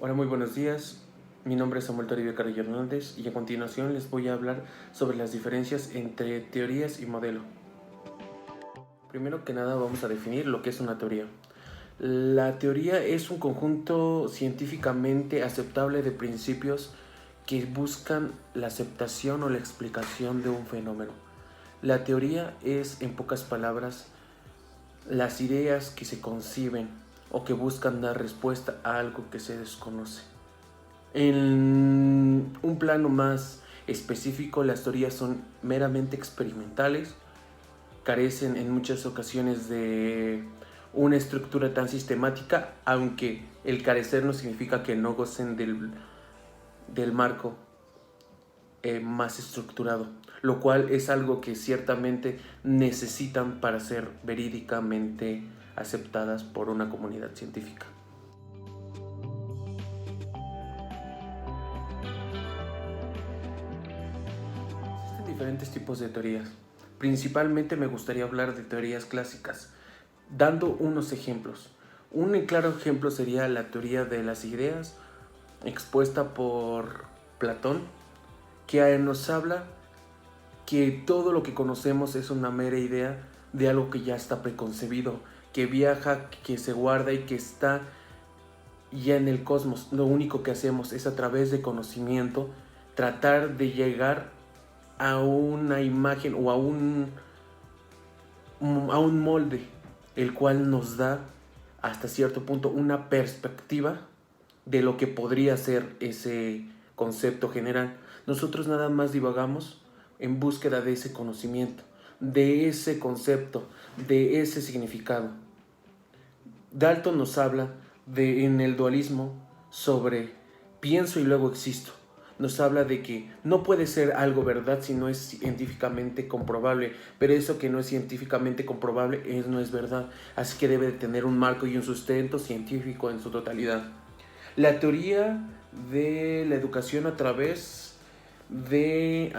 Hola, muy buenos días. Mi nombre es Samuel Toribio Carrillo Hernández y a continuación les voy a hablar sobre las diferencias entre teorías y modelo. Primero que nada vamos a definir lo que es una teoría. La teoría es un conjunto científicamente aceptable de principios que buscan la aceptación o la explicación de un fenómeno. La teoría es, en pocas palabras, las ideas que se conciben o que buscan dar respuesta a algo que se desconoce. En un plano más específico, las teorías son meramente experimentales, carecen en muchas ocasiones de una estructura tan sistemática, aunque el carecer no significa que no gocen del marco más estructurado, lo cual es algo que ciertamente necesitan para ser verídicamente aceptadas por una comunidad científica. Existen diferentes tipos de teorías. Principalmente me gustaría hablar de teorías clásicas, dando unos ejemplos. Un claro ejemplo sería la teoría de las ideas, expuesta por Platón, que nos habla que todo lo que conocemos es una mera idea de algo que ya está preconcebido, que viaja, que se guarda y que está ya en el cosmos. Lo único que hacemos es, a través de conocimiento, tratar de llegar a una imagen o a un molde, el cual nos da hasta cierto punto una perspectiva de lo que podría ser ese concepto general. Nosotros nada más divagamos en búsqueda de ese conocimiento, de ese concepto, de ese significado. Dalton nos habla en el dualismo sobre pienso y luego existo. Nos habla de que no puede ser algo verdad si no es científicamente comprobable, pero eso que no es científicamente comprobable no es verdad, así que debe de tener un marco y un sustento científico en su totalidad. La teoría de la educación a través de,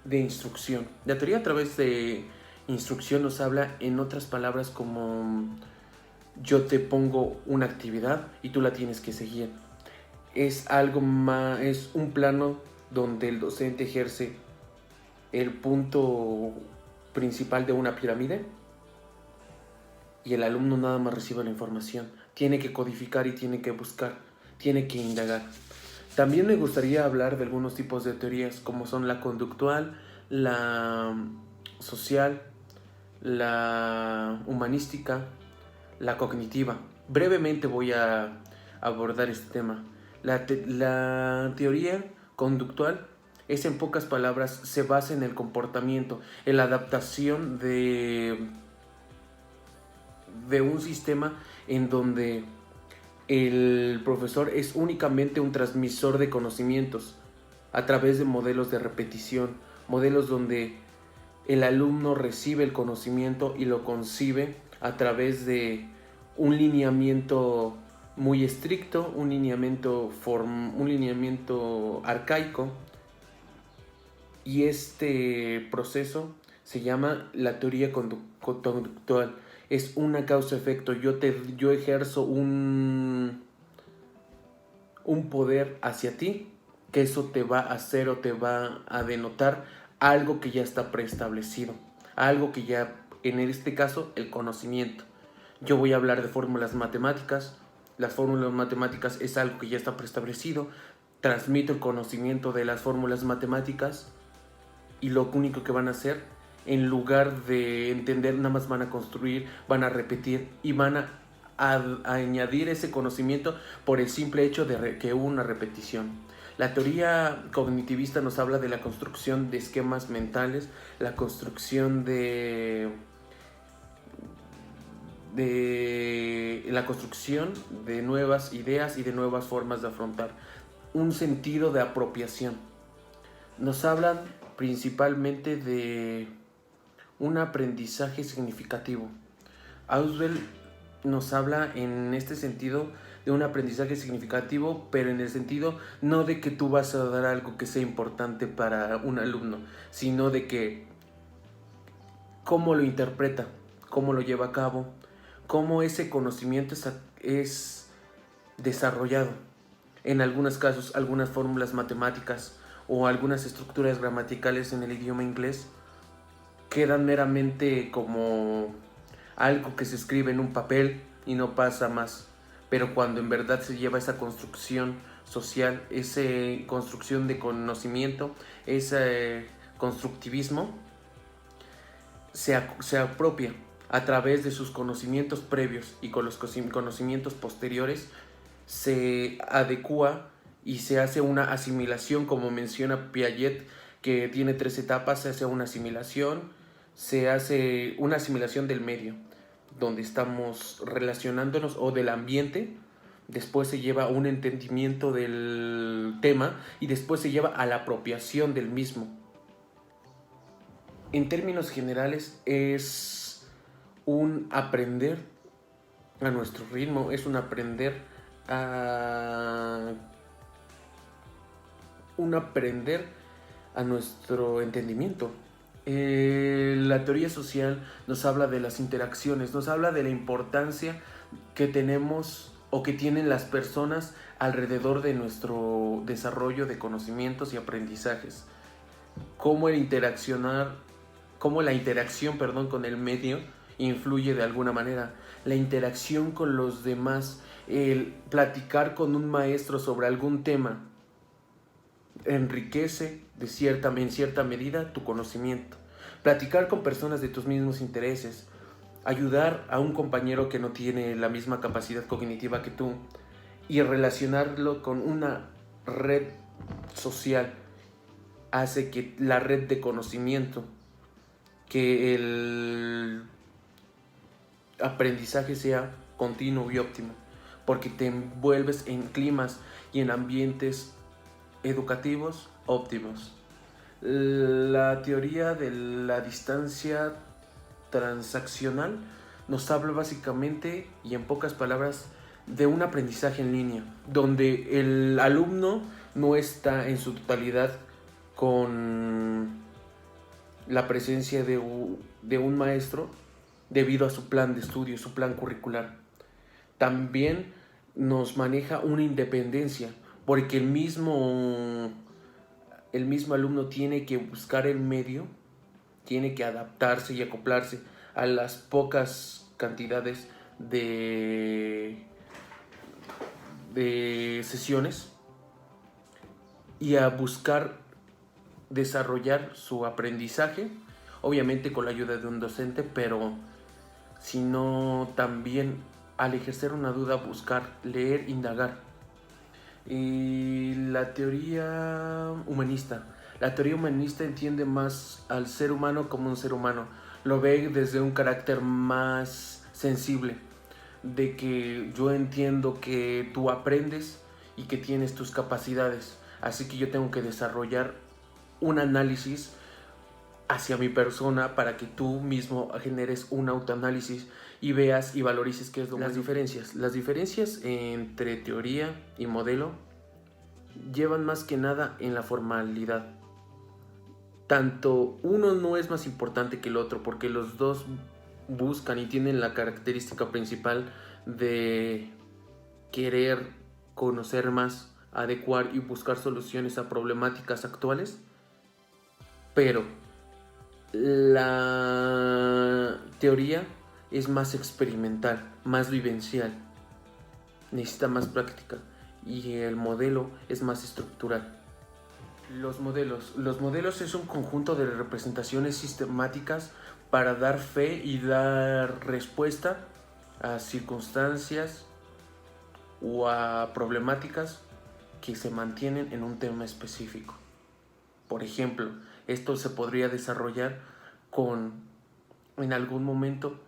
de instrucción. La teoría a través de instrucción nos habla, en otras palabras, como yo te pongo una actividad y tú la tienes que seguir. Es algo más, es un plano donde el docente ejerce el punto principal de una pirámide y el alumno nada más recibe la información. Tiene que codificar y tiene que buscar, tiene que indagar. También me gustaría hablar de algunos tipos de teorías, como son la conductual, la social, la humanística, la cognitiva. Brevemente voy a abordar este tema. La teoría conductual es, en pocas palabras, se basa en el comportamiento, en la adaptación de un sistema en donde el profesor es únicamente un transmisor de conocimientos a través de modelos de repetición, modelos donde el alumno recibe el conocimiento y lo concibe a través de un lineamiento muy estricto, un lineamiento arcaico, y este proceso se llama la teoría conductual. Es una causa-efecto. Yo ejerzo un poder hacia ti, que eso te va a hacer o te va a denotar algo que ya está preestablecido, algo que ya, en este caso, el conocimiento. Yo voy a hablar de fórmulas matemáticas. Las fórmulas matemáticas es algo que ya está preestablecido. Transmito el conocimiento de las fórmulas matemáticas y lo único que van a hacer, en lugar de entender, nada más van a construir, van a repetir y van a añadir ese conocimiento por el simple hecho de que hubo una repetición. La teoría cognitivista nos habla de la construcción de esquemas mentales, la construcción de la construcción de nuevas ideas y de nuevas formas de afrontar un sentido de apropiación. Nos hablan principalmente de un aprendizaje significativo. Auswell nos habla en este sentido de un aprendizaje significativo, pero en el sentido no de que tú vas a dar algo que sea importante para un alumno, sino de que cómo lo interpreta, cómo lo lleva a cabo, cómo ese conocimiento es desarrollado. En algunos casos, algunas fórmulas matemáticas o algunas estructuras gramaticales en el idioma inglés quedan meramente como algo que se escribe en un papel y no pasa más. Pero cuando en verdad se lleva esa construcción social, esa construcción de conocimiento, ese constructivismo, se apropia a través de sus conocimientos previos y con los conocimientos posteriores, se adecua y se hace una asimilación, como menciona Piaget, que tiene 3 etapas. Se hace una asimilación, se hace una asimilación del medio, donde estamos relacionándonos, o del ambiente. Después se lleva a un entendimiento del tema y después se lleva a la apropiación del mismo. En términos generales es un aprender a nuestro ritmo, es un aprender a nuestro entendimiento. La teoría social nos habla de las interacciones, nos habla de la importancia que tenemos o que tienen las personas alrededor de nuestro desarrollo de conocimientos y aprendizajes. Cómo la interacción con el medio influye de alguna manera. La interacción con los demás, el platicar con un maestro sobre algún tema, enriquece en cierta medida tu conocimiento. Platicar con personas de tus mismos intereses, ayudar a un compañero que no tiene la misma capacidad cognitiva que tú y relacionarlo con una red social hace que la red de conocimiento, que el aprendizaje sea continuo y óptimo, porque te envuelves en climas y en ambientes educativos óptimos. La teoría de la distancia transaccional nos habla básicamente y en pocas palabras de un aprendizaje en línea, donde el alumno no está en su totalidad con la presencia de un maestro debido a su plan de estudio, su plan curricular. También nos maneja una independencia, porque el mismo alumno tiene que buscar el medio, tiene que adaptarse y acoplarse a las pocas cantidades de sesiones y a buscar desarrollar su aprendizaje, obviamente con la ayuda de un docente, pero sino también al ejercer una duda buscar, leer, indagar. Y la teoría humanista entiende más al ser humano como un ser humano, lo ve desde un carácter más sensible, de que yo entiendo que tú aprendes y que tienes tus capacidades, así que yo tengo que desarrollar un análisis hacia mi persona para que tú mismo generes un autoanálisis y veas y valorices qué es lo Las diferencias entre teoría y modelo llevan más que nada en la formalidad. Tanto uno no es más importante que el otro, porque los dos buscan y tienen la característica principal de querer conocer más, adecuar y buscar soluciones a problemáticas actuales, pero la teoría es más experimental, más vivencial, necesita más práctica, y el modelo es más estructural. Los modelos es un conjunto de representaciones sistemáticas para dar fe y dar respuesta a circunstancias o a problemáticas que se mantienen en un tema específico. Por ejemplo, esto se podría desarrollar en algún momento,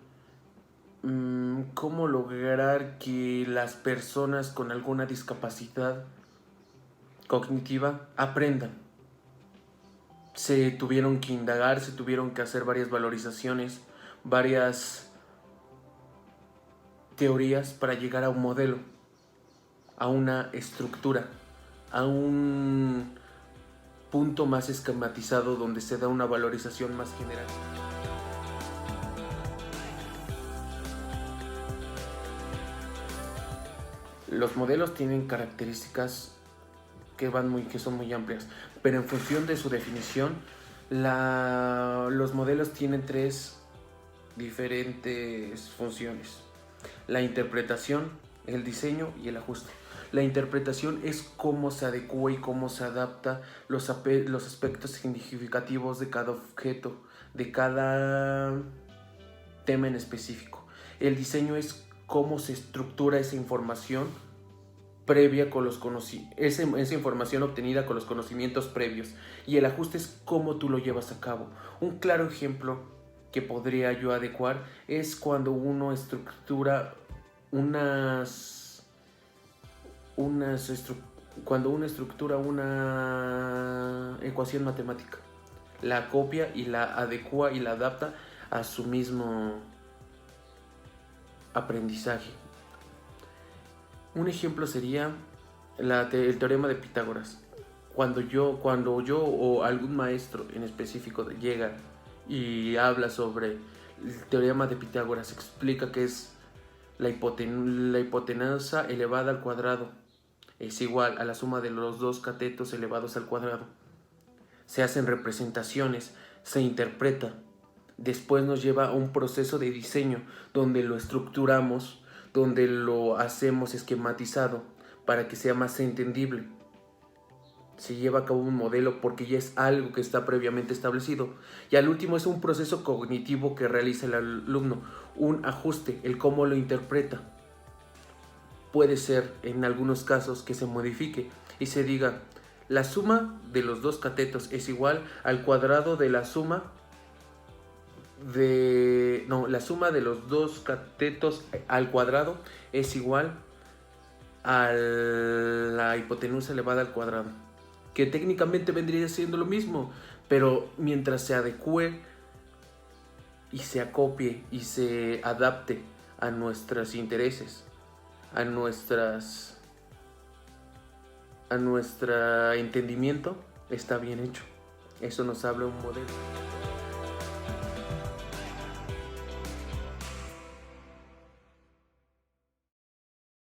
cómo lograr que las personas con alguna discapacidad cognitiva aprendan. Se tuvieron que indagar, se tuvieron que hacer varias valorizaciones, varias teorías para llegar a un modelo, a una estructura, a un punto más esquematizado donde se da una valorización más general. Los modelos tienen características que son muy amplias, pero en función de su definición, los modelos tienen tres diferentes funciones: la interpretación, el diseño y el ajuste. La interpretación es cómo se adecua y cómo se adapta los aspectos significativos de cada objeto, de cada tema en específico. El diseño es cómo se estructura esa información previa con esa información obtenida con los conocimientos previos, y el ajuste es cómo tú lo llevas a cabo. Un claro ejemplo que podría yo adecuar es cuando uno estructura cuando uno estructura una ecuación matemática, la copia y la adecua y la adapta a su mismo aprendizaje. Un ejemplo sería el teorema de Pitágoras. Cuando yo o algún maestro en específico llega y habla sobre el teorema de Pitágoras, explica que es la hipotenusa elevada al cuadrado es igual a la suma de los dos catetos elevados al cuadrado. Se hacen representaciones, se interpreta. Después nos lleva a un proceso de diseño donde lo estructuramos, donde lo hacemos esquematizado para que sea más entendible. Se lleva a cabo un modelo porque ya es algo que está previamente establecido. Y al último es un proceso cognitivo que realiza el alumno, un ajuste, el cómo lo interpreta. Puede ser en algunos casos que se modifique y se diga: la suma de los dos catetos es igual al cuadrado de la suma la suma de los dos catetos al cuadrado es igual a la hipotenusa elevada al cuadrado, que técnicamente vendría siendo lo mismo, pero mientras se adecue y se acopie y se adapte a nuestros intereses, a nuestro entendimiento, está bien hecho. Eso nos habla un modelo.